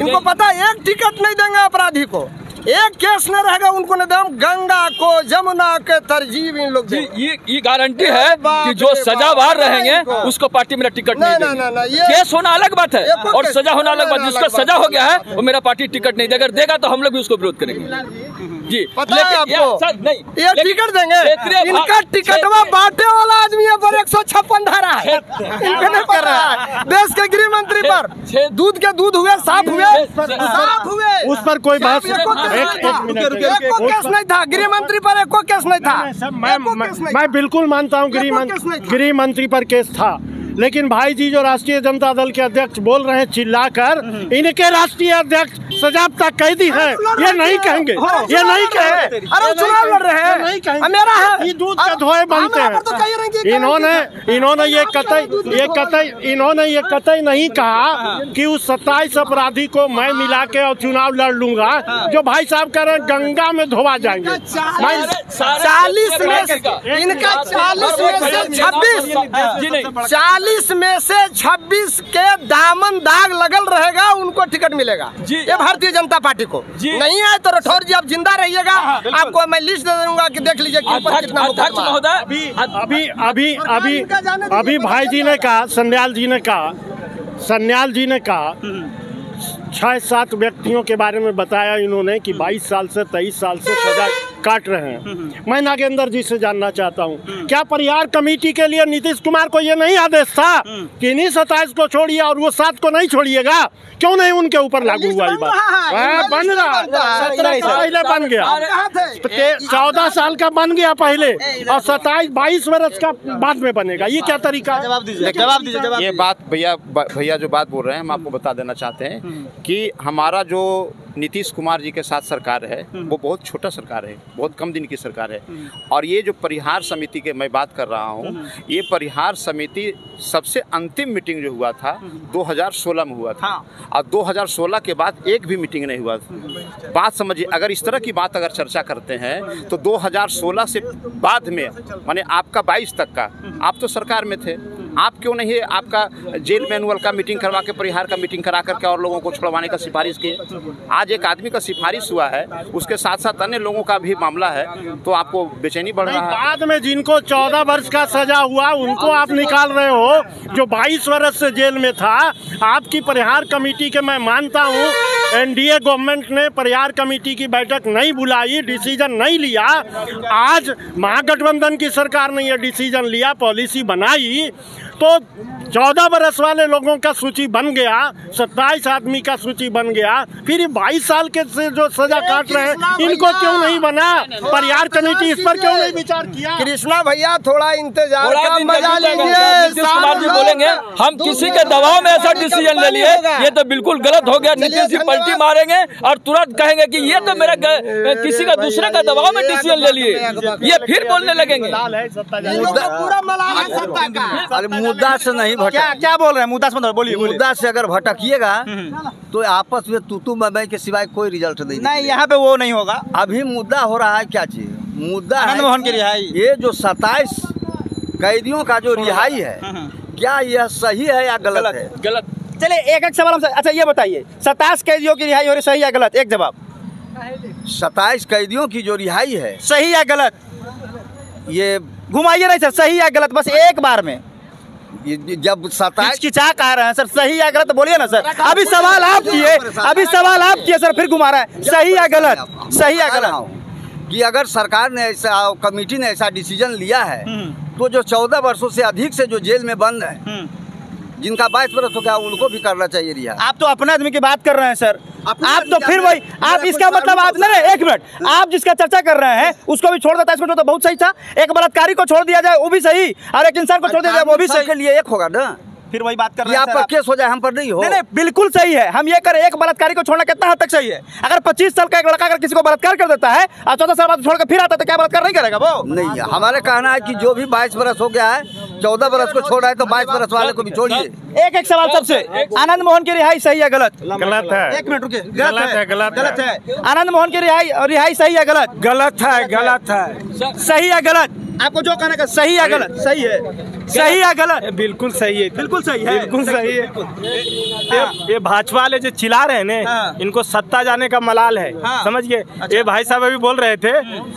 इनको पता है एक टिकट नहीं देंगे अपराधी को। एक केस न रहेगा उनको न दम। गंगा को जमुना के तरजीब इन लोग ये गारंटी है कि जो सजावार रहेंगे उसको पार्टी मेरा टिकट नहीं देगी। केस होना अलग बात है और सजा होना अलग बात। जिसका सजा हो गया है वो मेरा पार्टी टिकट नहीं देगा। देगा तो हम लोग भी उसको विरोध करेंगे जी। पता है आपको नहीं ये टिकट देंगे। इनका टिकटवा बांटे वाला आदमी है पर 156 धारा है इनको नहीं कर रहा है। देश के गृह मंत्री पर दूध के दूध हुए साफ हुए उस पर कोई बात केस नहीं था। गृह मंत्री पर एको केस नहीं था। मैं बिल्कुल मानता हूँ गृह मंत्री पर केस था, लेकिन भाई जी जो राष्ट्रीय जनता दल के अध्यक्ष बोल रहे हैं चिल्लाकर, इनके राष्ट्रीय अध्यक्ष सजाबता कैदी है ये नहीं कहेंगे, ये नहीं कहेंगे। अरे चुनाव लड़ रहे हैं मेरा है दूध का धोए बनते हैं। इन्होंने ये कतई नहीं कहा कि उस 27 अपराधी को मैं मिला के और चुनाव लड़ लूंगा। जो भाई साहब कह रहे हैं गंगा में धोवा जाएंगे। 40 में इनका 40 में से 26 के दामन दाग लगल रहेगा उनको टिकट मिलेगा ये भारतीय जनता पार्टी को। नहीं आए तो राठौर जी आप जिंदा रहिएगा, आपको मैं लिस्ट दे दूंगा कि देख लीजिए कितना अभी भाई जी ने कहा, सन्याल जी ने कहा 6-7 व्यक्तियों के बारे में बताया इन्होंने कि 22 साल से 23 साल से सजा काट रहे हैं। मैं नागेंद्र जी से जानना चाहता हूं, क्या परिहार कमेटी के लिए नीतीश कुमार को ये नहीं आदेश था कि इन्हीं 27 को छोड़िए और वो 7 को नहीं छोड़िएगा? क्यों नहीं उनके ऊपर लागू हुआ ये बात? बन रहा 17 पहले बन गया, 14 साल का बन गया पहले और 22 वर्ष का बाद में बनेगा। ये क्या तरीका है? जवाब दीजिए। ये बात भैया जो बात बोल रहे हैं हम आपको बता देना चाहते हैं कि हमारा जो नीतीश कुमार जी के साथ सरकार है वो बहुत छोटा सरकार है, बहुत कम दिन की सरकार है। और ये जो परिहार समिति के मैं बात कर रहा हूँ, ये परिहार समिति सबसे अंतिम मीटिंग जो हुआ था 2016 में हुआ था और 2016 के बाद एक भी मीटिंग नहीं हुआ था। बात समझिए, अगर इस तरह की बात अगर चर्चा करते हैं तो 2016 से बाद में माने आपका 22 तक का आप तो सरकार में थे, आप क्यों नहीं आपका जेल मैनुअल का मीटिंग करवा के परिहार का मीटिंग करा करके और लोगों को छुड़वाने का सिफारिश किए? आज एक आदमी का सिफारिश हुआ है, उसके साथ साथ अन्य लोगों का भी मामला है, तो आपको बेचैनी बढ़ रहा है। बाद में जिनको 14 वर्ष का सजा हुआ उनको आप निकाल रहे हो, जो 22 वर्ष से जेल में था। आपकी परिहार कमेटी के मैं मानता हूँ एनडीए गवर्नमेंट ने परिहार कमेटी की बैठक नहीं बुलाई, डिसीजन नहीं लिया। आज महागठबंधन की सरकार ने यह डिसीजन लिया, पॉलिसी बनाई, तो 14 बरस वाले लोगों का सूची बन गया, 27 आदमी का सूची बन गया। फिर 22 साल के से जो सजा काट रहे हैं इनको क्यों नहीं बना? परिहार कमेटी इस पर क्यों नहीं विचार किया? कृष्णा भैया थोड़ा इंतजार का मजा लीजिए। नीतीश कुमार जी बोलेंगे हम किसी के दबाव में ऐसा डिसीजन ले लिए, ये तो बिल्कुल गलत हो गया। नीतीश जी पलटी मारेंगे और तुरंत कहेंगे कि ये तो मेरा किसी का दूसरे का दबाव में डिसीजन ले लिए, ये फिर बोलने लगेंगे। मुद्दा से नहीं क्या बोल रहे हैं? मुद्दा से बोलिए। मुद्दा से अगर भटकिएगा तो आपस में तू मैं के सिवाय कोई रिजल्ट नहीं। यहाँ पे वो नहीं होगा। अभी मुद्दा हो रहा है क्या चीज? मुद्दा आनंद मोहन की रिहाई। ये जो 27 कैदियों का जो रिहाई है, क्या यह सही है या गलत है? गलत। चलिए एक सवाल हमसे, अच्छा ये बताइए 27 कैदियों की रिहाई हो रही, सही या गलत? एक जवाब। 27 कैदियों की जो रिहाई है, सही या गलत? ये घुमाइए नहीं सर, सही या गलत, बस एक बार में। जब 27 की चाह कह रहे हैं सर, सही या गलत बोलिए ना सर। अभी सवाल आप किए सर, फिर घुमा रहा है। सही या गलत? सही या गलत? कि अगर सरकार ने ऐसा, कमेटी ने ऐसा डिसीजन लिया है तो जो 14 वर्षों से अधिक से जो जेल में बंद है, जिनका 22 वर्ष हो गया, उनको भी करना चाहिए रिहा। आप तो अपने आदमी की बात कर रहे हैं सर। आप तो फिर वही, आप इसका मतलब आप नहीं, एक मिनट, आप जिसका चर्चा कर रहे हैं उसको भी छोड़ देता है, इसको जो तो बहुत सही था। एक बलात्कारी को छोड़ दिया जाए वो भी सही, और एक इंसान को छोड़ दिया जाए वो भी सही। के लिए एक होगा ना, फिर वही बात कर रहे हैं। आप पर केस हो जाए, हम पर नहीं हो। नहीं, बिल्कुल सही है। हम ये करें, एक बलात्कारी को छोड़ना कितना हद तक सही है? अगर 25 साल का एक लड़का अगर किसी को बलात्कार कर देता है और 14 साल बाद छोड़ कर फिर आता है तो क्या बलात्कार नहीं करेगा वो? नहीं, हमारे कहना है कि जो भी 22 वर्ष हो गया है, 14 वर्ष को छोड़ा है तो 22 वर्ष वाले को भी छोड़िए। एक सवाल सबसे, आनंद मोहन की रिहाई सही या गलत? गलत है। एक मिनट रुकिए, गलत है। आनंद मोहन की रिहाई सही या गलत? गलत है। सही या गलत? आपको जो कहना का सही या गलत? सही है, सही या गलत? बिल्कुल सही है, बिल्कुल सही है, बिल्कुल सही है। ये भाजपा वाले जो चिल्ला रहे हैं ना, इनको सत्ता जाने का मलाल है, समझ गए? ये भाई साहब अभी बोल रहे थे,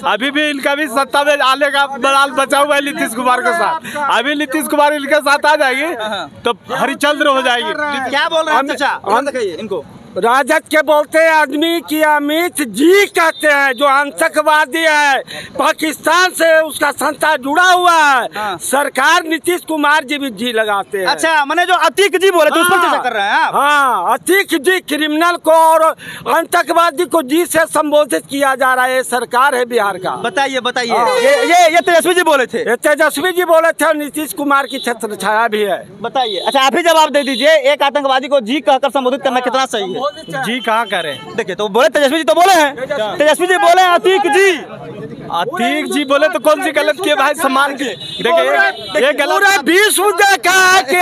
अभी भी इनका भी सत्ता में आने का मलाल बचा हुआ है नीतीश कुमार के साथ। अभी नीतीश कुमार इनके साथ आ जाएगी तो हरिचंद्र हो जाएगी। क्या बोल रहे हैं चाचा? इनको राजद के बोलते हैं आदमी की अमित जी कहते हैं, जो आतंकवादी है, पाकिस्तान से उसका संस्था जुड़ा हुआ है। सरकार नीतीश कुमार जी भी जी लगाते हैं। अच्छा, मैंने जो अतीक जी बोले थे उस पर चर्चा कर रहे हैं आप? हाँ, अतीक जी क्रिमिनल को और आतंकवादी को जी से संबोधित किया जा रहा है। ये सरकार है बिहार का। बताइए बताइए। ये तेजस्वी जी बोले थे? ये तेजस्वी जी बोले थे और नीतीश कुमार की छत्र छाया भी है। बताइए। अच्छा, आप ही जवाब दे दीजिए, एक आतंकवादी को जी कहकर संबोधित करना कितना सही है? जी कहाँ करें? देखिए, तो बोले तेजस्वी जी तो बोले हैं, तेजस्वी जी बोले अतीक जी, अतीक जी बोले तो कौन सी गलत की भाई? सम्मान की देखिए, ये गलत विश्व देखा है कि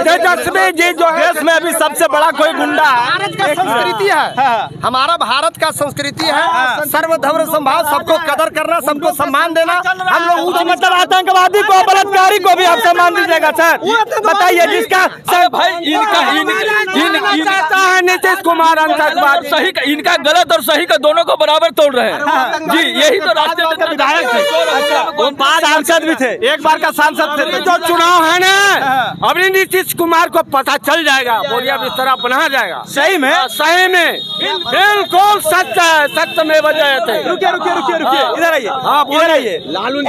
तेजस्वी जी जो देश में अभी सबसे बड़ा कोई गुंडा है। भारत का संस्कृति है, हमारा भारत का संस्कृति है, सर्वधर्म समभाव, सबको कदर करना, सबको सम्मान देना। हम लोग तो मतलब आतंकवादी को, बलात्कारी को भी आप सम्मान दीजिएगा सर? बताइए जिसका भाई इनका है नीतीश कुमार आतंकवादी, सही का, इनका गलत और सही का दोनों को बराबर तोड़ रहे हैं जी। यही तो राष्ट्रीय विधायक थे, वो सांसद भी थे, एक बार का सांसद थे। जो चुनाव है ना, अभी नीतीश कुमार को पता चल जाएगा, बोरिया बिस्तरा बना जाएगा। सही में? सही में, बिल्कुल सच है, सत्य में वजह थे। रुकिए, इधर आइए। हाँ, इधर आइए। लालू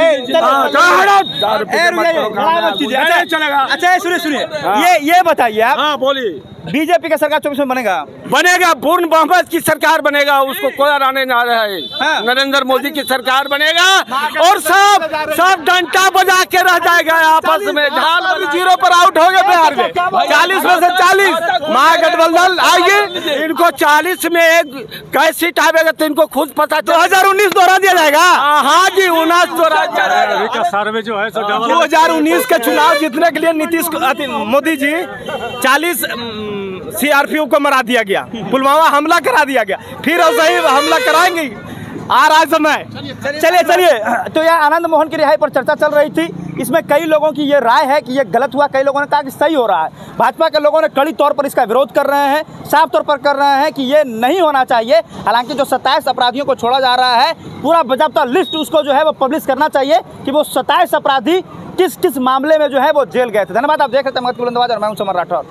चलेगा। अच्छा, सुनिए, ये बताइए आप। हाँ, बोलिए। बीजेपी का सरकार 24 में बनेगा? पूर्ण बहुमत की सरकार बनेगा, उसको कोई हराने ना रहा है। नरेंद्र मोदी की सरकार बनेगा और सब डंडा बजा के रह जाएगा आपस में। झाल जीरो पर आउट हो गए बिहार में, 40 में से 40 महागठबंधन आएगी। इनको 40 में एक कैसी सीट आएगा तो इनको खुद पता। 2019 दोहरा दिया जाएगा? हाँ जी, 19 दोहरा सर्वे जो है 2019 के चुनाव जीतने के लिए नीतीश मोदी जी 40 सीआरपीओ को मरा दिया गया, पुलवामा हमला करा दिया गया, फिर सही हमला कराएंगे आ रहा समय। चलिए। तो यह आनंद मोहन की रिहाई पर चर्चा चल रही थी। इसमें कई लोगों की ये राय है कि ये गलत हुआ, कई लोगों ने कहा कि सही हो रहा है। भाजपा के लोगों ने कड़ी तौर पर इसका विरोध कर रहे हैं, साफ तौर पर कर रहे हैं कि ये नहीं होना चाहिए। हालांकि जो 27 अपराधियों को छोड़ा जा रहा है, पूरा बाकायदा लिस्ट उसको जो है वो पब्लिश करना चाहिए कि वो 27 अपराधी किस किस मामले में जो है वो जेल गए थे। धन्यवाद। आप देख रहे थे बुलंदबाज और मैं हूं समर राठौर।